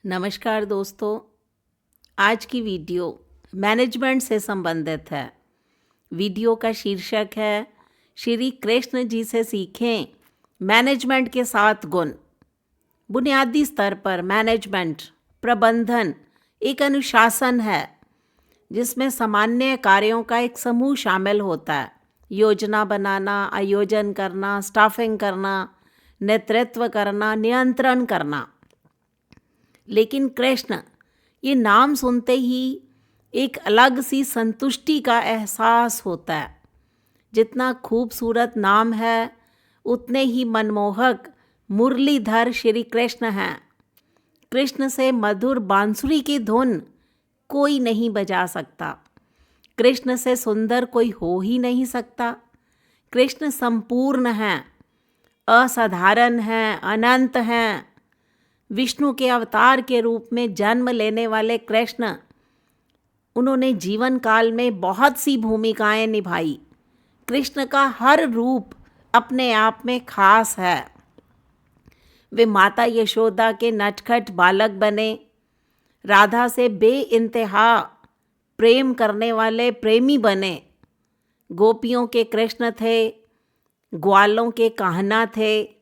नमस्कार दोस्तों। आज की वीडियो मैनेजमेंट से संबंधित है। वीडियो का शीर्षक है श्री कृष्ण जी से सीखें मैनेजमेंट के 7 गुण। बुनियादी स्तर पर मैनेजमेंट प्रबंधन एक अनुशासन है जिसमें सामान्य कार्यों का एक समूह शामिल होता है। योजना बनाना, आयोजन करना, स्टाफिंग करना, नेतृत्व करना, नियंत्रण करना। लेकिन कृष्ण ये नाम सुनते ही एक अलग सी संतुष्टि का एहसास होता है। जितना खूबसूरत नाम है उतने ही मनमोहक मुरलीधर श्री कृष्ण हैं। कृष्ण से मधुर बांसुरी की धुन कोई नहीं बजा सकता। कृष्ण से सुंदर कोई हो ही नहीं सकता। कृष्ण संपूर्ण हैं, असाधारण हैं, अनंत हैं। विष्णु के अवतार के रूप में जन्म लेने वाले कृष्ण, उन्होंने जीवन काल में बहुत सी भूमिकाएं निभाई। कृष्ण का हर रूप अपने आप में खास है। वे माता यशोदा के नटखट बालक बने, राधा से बेइंतहा प्रेम करने वाले प्रेमी बने, गोपियों के कृष्ण थे, ग्वालों के कान्हा थे।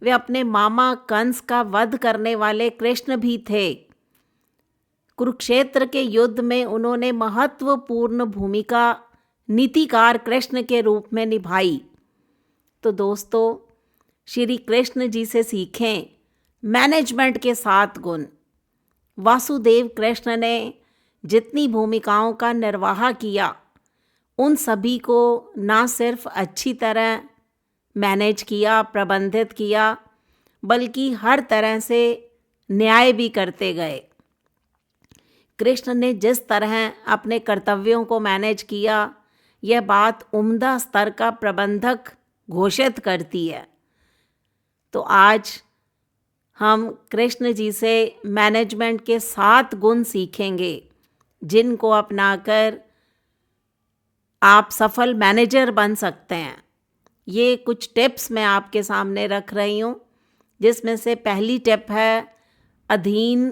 वे अपने मामा कंस का वध करने वाले कृष्ण भी थे। कुरुक्षेत्र के युद्ध में उन्होंने महत्वपूर्ण भूमिका नीतिकार कृष्ण के रूप में निभाई। तो दोस्तों, श्री कृष्ण जी से सीखें मैनेजमेंट के 7 गुण। वासुदेव कृष्ण ने जितनी भूमिकाओं का निर्वाह किया, उन सभी को ना सिर्फ अच्छी तरह मैनेज किया, प्रबंधित किया, बल्कि हर तरह से न्याय भी करते गए। कृष्ण ने जिस तरह अपने कर्तव्यों को मैनेज किया, यह बात उम्दा स्तर का प्रबंधक घोषित करती है। तो आज हम कृष्ण जी से मैनेजमेंट के 7 गुण सीखेंगे, जिनको अपनाकर आप सफल मैनेजर बन सकते हैं। ये कुछ टिप्स मैं आपके सामने रख रही हूँ, जिसमें से पहली टिप है अधीन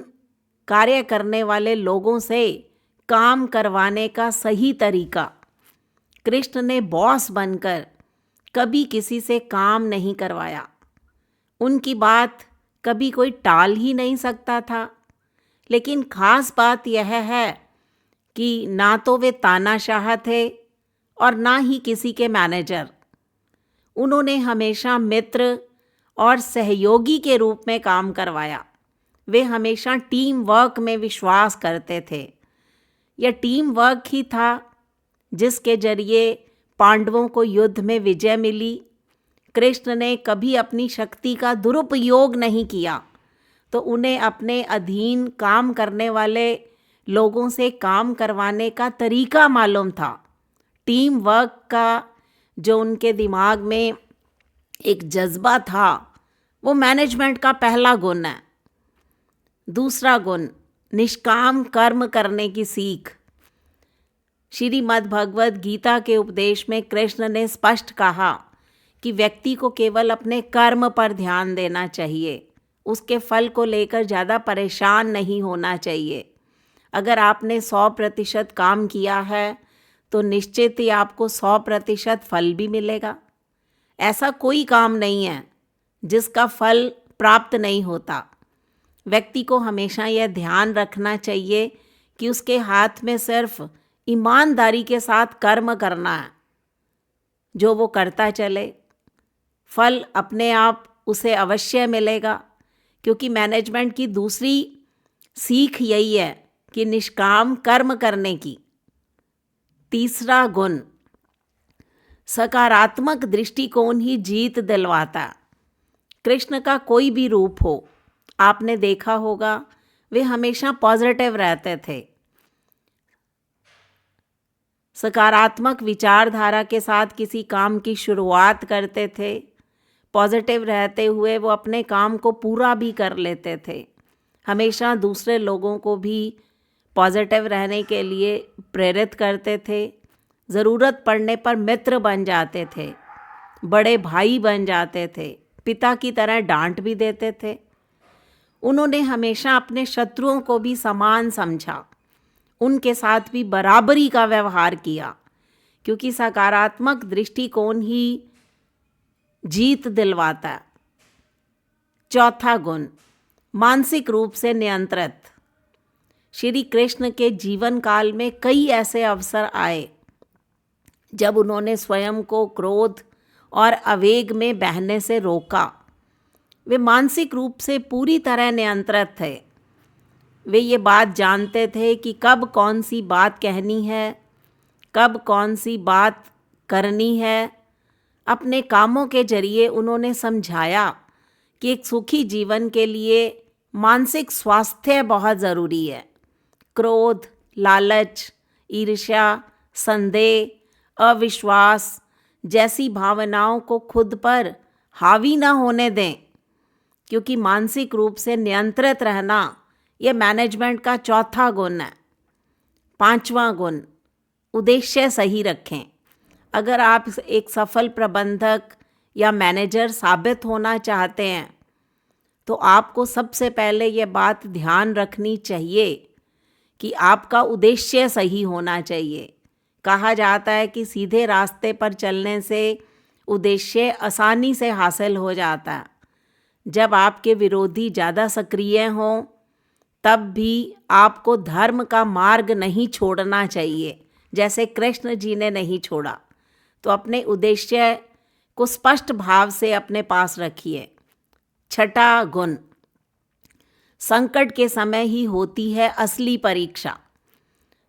कार्य करने वाले लोगों से काम करवाने का सही तरीका। कृष्ण ने बॉस बनकर कभी किसी से काम नहीं करवाया। उनकी बात कभी कोई टाल ही नहीं सकता था। लेकिन खास बात यह है कि ना तो वे तानाशाह थे और ना ही किसी के मैनेजर। उन्होंने हमेशा मित्र और सहयोगी के रूप में काम करवाया। वे हमेशा टीम वर्क में विश्वास करते थे। यह टीम वर्क ही था जिसके जरिए पांडवों को युद्ध में विजय मिली। कृष्ण ने कभी अपनी शक्ति का दुरुपयोग नहीं किया, तो उन्हें अपने अधीन काम करने वाले लोगों से काम करवाने का तरीका मालूम था। टीम वर्क का जो उनके दिमाग में एक जज्बा था, वो मैनेजमेंट का पहला गुण है। दूसरा गुण, निष्काम कर्म करने की सीख। श्रीमद् भगवद गीता के उपदेश में कृष्ण ने स्पष्ट कहा कि व्यक्ति को केवल अपने कर्म पर ध्यान देना चाहिए, उसके फल को लेकर ज़्यादा परेशान नहीं होना चाहिए। अगर आपने 100% काम किया है तो निश्चित ही आपको 100% फल भी मिलेगा। ऐसा कोई काम नहीं है जिसका फल प्राप्त नहीं होता। व्यक्ति को हमेशा यह ध्यान रखना चाहिए कि उसके हाथ में सिर्फ ईमानदारी के साथ कर्म करना है। जो वो करता चले, फल अपने आप उसे अवश्य मिलेगा। क्योंकि मैनेजमेंट की दूसरी सीख यही है कि निष्काम कर्म करने की। तीसरा गुण, सकारात्मक दृष्टिकोण ही जीत दिलवाता। कृष्ण का कोई भी रूप हो, आपने देखा होगा, वे हमेशा पॉजिटिव रहते थे। सकारात्मक विचारधारा के साथ किसी काम की शुरुआत करते थे। पॉजिटिव रहते हुए वो अपने काम को पूरा भी कर लेते थे। हमेशा दूसरे लोगों को भी पॉजिटिव रहने के लिए प्रेरित करते थे। ज़रूरत पड़ने पर मित्र बन जाते थे, बड़े भाई बन जाते थे, पिता की तरह डांट भी देते थे। उन्होंने हमेशा अपने शत्रुओं को भी समान समझा, उनके साथ भी बराबरी का व्यवहार किया, क्योंकि सकारात्मक दृष्टिकोण ही जीत दिलवाता है। चौथा गुण, मानसिक रूप से नियंत्रित। श्री कृष्ण के जीवन काल में कई ऐसे अवसर आए जब उन्होंने स्वयं को क्रोध और आवेग में बहने से रोका। वे मानसिक रूप से पूरी तरह नियंत्रित थे। वे ये बात जानते थे कि कब कौन सी बात कहनी है, कब कौन सी बात करनी है। अपने कामों के जरिए उन्होंने समझाया कि एक सुखी जीवन के लिए मानसिक स्वास्थ्य बहुत ज़रूरी है। क्रोध, लालच, ईर्ष्या, संदेह, अविश्वास जैसी भावनाओं को खुद पर हावी ना होने दें, क्योंकि मानसिक रूप से नियंत्रित रहना ये मैनेजमेंट का चौथा गुण है। पांचवा गुण, उद्देश्य सही रखें। अगर आप एक सफल प्रबंधक या मैनेजर साबित होना चाहते हैं तो आपको सबसे पहले ये बात ध्यान रखनी चाहिए कि आपका उद्देश्य सही होना चाहिए। कहा जाता है कि सीधे रास्ते पर चलने से उद्देश्य आसानी से हासिल हो जाता है। जब आपके विरोधी ज़्यादा सक्रिय हों तब भी आपको धर्म का मार्ग नहीं छोड़ना चाहिए, जैसे कृष्ण जी ने नहीं छोड़ा। तो अपने उद्देश्य को स्पष्ट भाव से अपने पास रखिए। छठा गुण, संकट के समय ही होती है असली परीक्षा।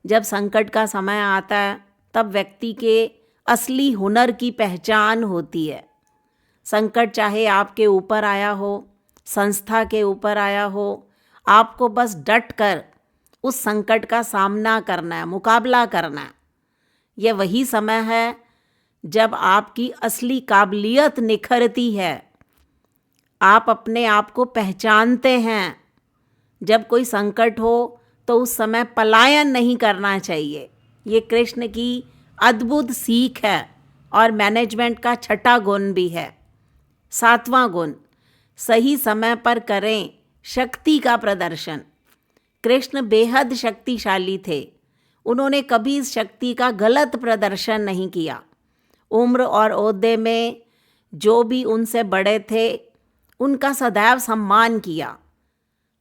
जब संकट का समय आता है तब व्यक्ति के असली हुनर की पहचान होती है। संकट चाहे आपके ऊपर आया हो, संस्था के ऊपर आया हो, आपको बस डट कर उस संकट का सामना करना है, मुकाबला करना है। यह वही समय है जब आपकी असली काबिलियत निखरती है। आप अपने आप को पहचानते हैं। जब कोई संकट हो तो उस समय पलायन नहीं करना चाहिए। ये कृष्ण की अद्भुत सीख है और मैनेजमेंट का छठा गुण भी है। सातवां गुण, सही समय पर करें शक्ति का प्रदर्शन। कृष्ण बेहद शक्तिशाली थे। उन्होंने कभी इस शक्ति का गलत प्रदर्शन नहीं किया। उम्र और ओहदे में जो भी उनसे बड़े थे उनका सदैव सम्मान किया,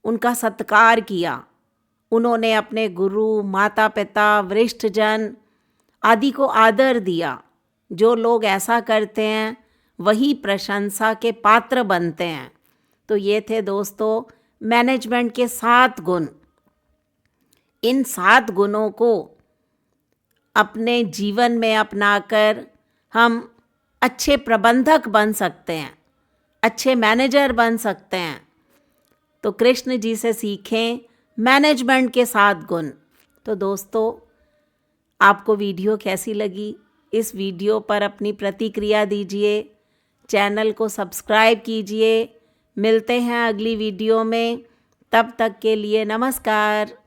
उनका सत्कार किया। उन्होंने अपने गुरु, माता पिता, वरिष्ठजन आदि को आदर दिया। जो लोग ऐसा करते हैं वही प्रशंसा के पात्र बनते हैं। तो ये थे दोस्तों मैनेजमेंट के 7 गुण। इन 7 गुणों को अपने जीवन में अपनाकर हम अच्छे प्रबंधक बन सकते हैं, अच्छे मैनेजर बन सकते हैं। तो कृष्ण जी से सीखें मैनेजमेंट के 7 गुण। तो दोस्तों, आपको वीडियो कैसी लगी? इस वीडियो पर अपनी प्रतिक्रिया दीजिए, चैनल को सब्सक्राइब कीजिए। मिलते हैं अगली वीडियो में। तब तक के लिए नमस्कार।